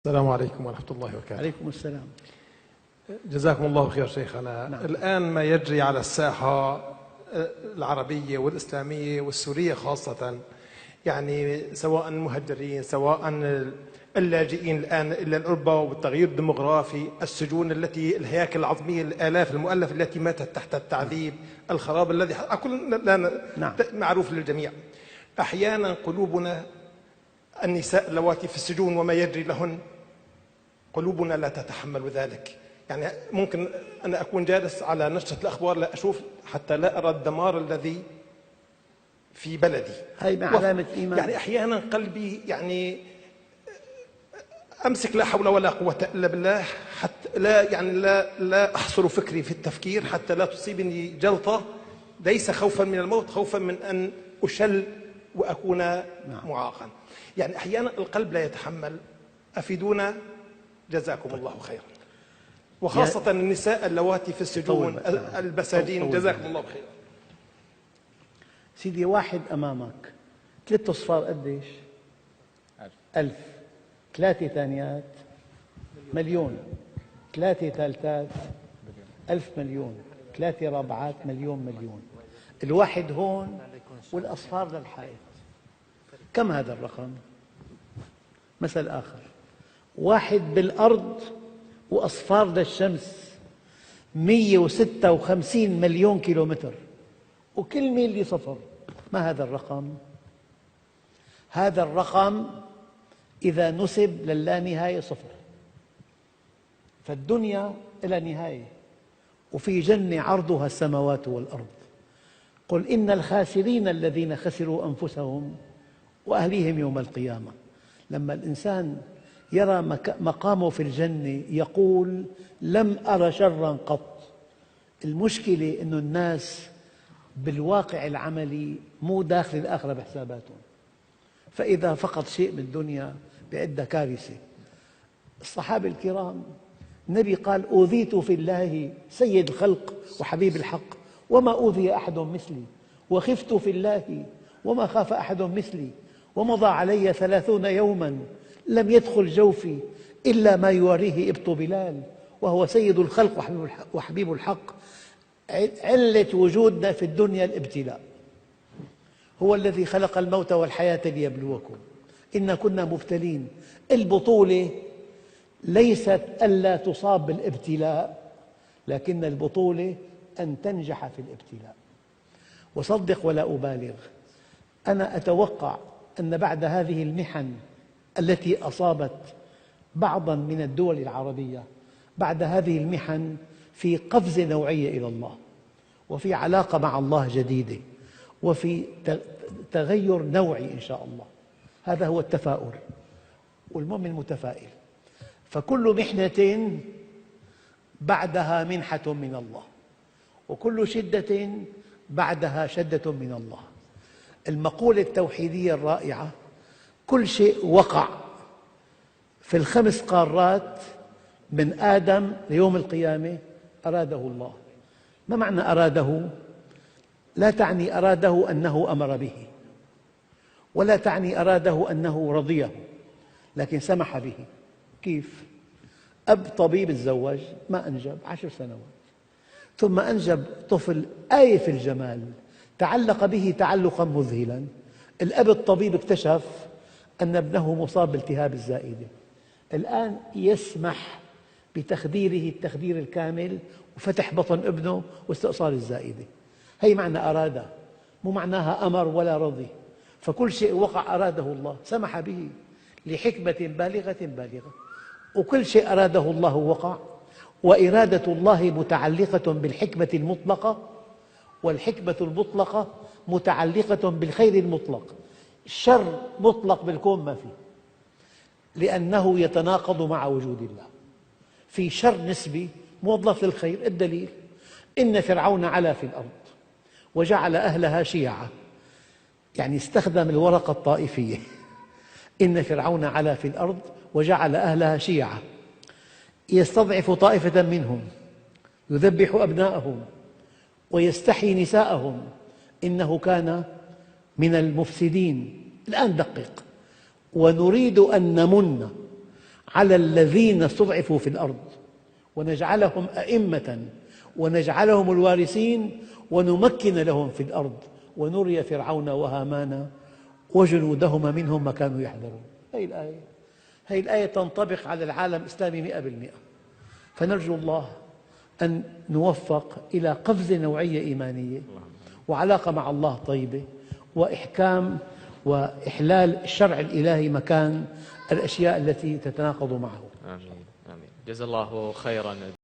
السلام عليكم ورحمة الله وبركاته. عليكم السلام. جزاكم الله خير شيخنا. نعم. الآن ما يجري على الساحة العربية والإسلامية والسورية خاصة، يعني سواء المهجرين سواء اللاجئين الآن إلى أوروبا، والتغيير الديمغرافي، السجون التي الهياكل العظمية الآلاف المؤلفة التي ماتت تحت التعذيب، الخراب الذي نعم. معروف للجميع. أحيانا قلوبنا النساء اللواتي في السجون وما يجري لهن، قلوبنا لا تتحمل ذلك. يعني ممكن أنا أكون جالس على نشرة الأخبار لا أشوف حتى لا أرى الدمار الذي في بلدي. هاي علامة إيمان. يعني أحيانا قلبي يعني أمسك لا حول ولا قوة إلا بالله، حتى لا أحصر فكري في التفكير حتى لا تصيبني جلطة، ليس خوفا من الموت، خوفا من أن أشل وأكون معاقا. يعني أحيانا القلب لا يتحمل. أفيدونا جزاكم الله خيرا، وخاصة النساء اللواتي في السجون البساجين، جزاكم الله خيرا. سيدي، واحد أمامك 3 أصفار قديش؟ 1000. 3 ثانيات مليون، 3 ثالثات 1000 مليون، 3 رابعات مليون. الواحد هون والأصفار للحائط. كم هذا الرقم؟ مثل آخر، واحد بالأرض وأصفار للشمس 156 مليون كيلومتر، وكل ميل صفر. ما هذا الرقم؟ هذا الرقم إذا نسب للانهاية صفر. فالدنيا إلى نهاية، وفي جنة عرضها السماوات والأرض. قل إن الخاسرين الذين خسروا أنفسهم وأهليهم يوم القيامة. لما الإنسان يرى مقامه في الجنة يقول لم أر شرا قط. المشكلة أن الناس بالواقع العملي مو داخل الآخرة بحساباتهم، فإذا فقد شيء من الدنيا بيعد كارثة. الصحابة الكرام، النبي قال أوذيت في الله سيد الخلق وحبيب الحق وما أوذي أحد مثلي، وخفت في الله وما خاف أحد مثلي، ومضى علي 30 يوما لم يدخل جوفي إلا ما يواريه إبط بلال، وهو سيد الخلق وحبيب الحق. علة وجودنا في الدنيا الابتلاء. هو الذي خلق الموت والحياة ليبلوكم إنا كنا مبتلين. البطولة ليست ألا تصاب بالابتلاء، لكن البطولة أن تنجح في الابتلاء. وصدق ولا أبالغ، أنا أتوقع أن بعد هذه المحن التي أصابت بعضاً من الدول العربية، بعد هذه المحن في قفزة نوعية إلى الله، وفي علاقة مع الله جديدة، وفي تغير نوعي إن شاء الله. هذا هو التفاؤل، والمؤمن متفائل. فكل محنة بعدها منحة من الله، وكل شدة بعدها شدة من الله. المقولة التوحيدية الرائعة: كل شيء وقع في ال5 قارات من آدم ليوم القيامة أراده الله. ما معنى أراده؟ لا تعني أراده أنه أمر به، ولا تعني أراده أنه رضيه، لكن سمح به. كيف؟ أب طبيب تزوج ما أنجب 10 سنوات، ثم أنجب طفل آية في الجمال تعلق به تعلقا مذهلا. الأب الطبيب اكتشف أن ابنه مصاب بالتهاب الزائدة، الآن يسمح بتخديره التخدير الكامل وفتح بطن ابنه واستئصال الزائدة. هي معنى أراد، مو معناها أمر ولا رضي. فكل شيء وقع أراده الله، سمح به لحكمة بالغة، وكل شيء أراده الله وقع. وإرادة الله متعلقة بالحكمة المطلقة، والحكمة المطلقة متعلقة بالخير المطلق. الشر مطلق بالكون ما فيه، لأنه يتناقض مع وجود الله. في شر نسبي موظف للخير. الدليل: إن فرعون علا في الأرض وجعل أهلها شيعا، يعني استخدم الورقة الطائفية. إن فرعون علا في الأرض وجعل أهلها شيعا يستضعف طائفة منهم يذبح أبناءهم ويستحيي نساءهم إنه كان من المفسدين. الآن دقق: ونريد أن نمن على الذين استضعفوا في الأرض ونجعلهم أئمة ونجعلهم الوارثين ونمكن لهم في الأرض ونري فرعون وهامان وجنودهما منهم ما كانوا يحذرون. هذه الآية تنطبق على العالم الإسلامي 100%. فنرجو الله أن نوفق إلى قفزة نوعية إيمانية وعلاقة مع الله طيبة وإحكام وإحلال الشرع الإلهي مكان الأشياء التي تتناقض معه. آمين آمين. جزا الله خيرا.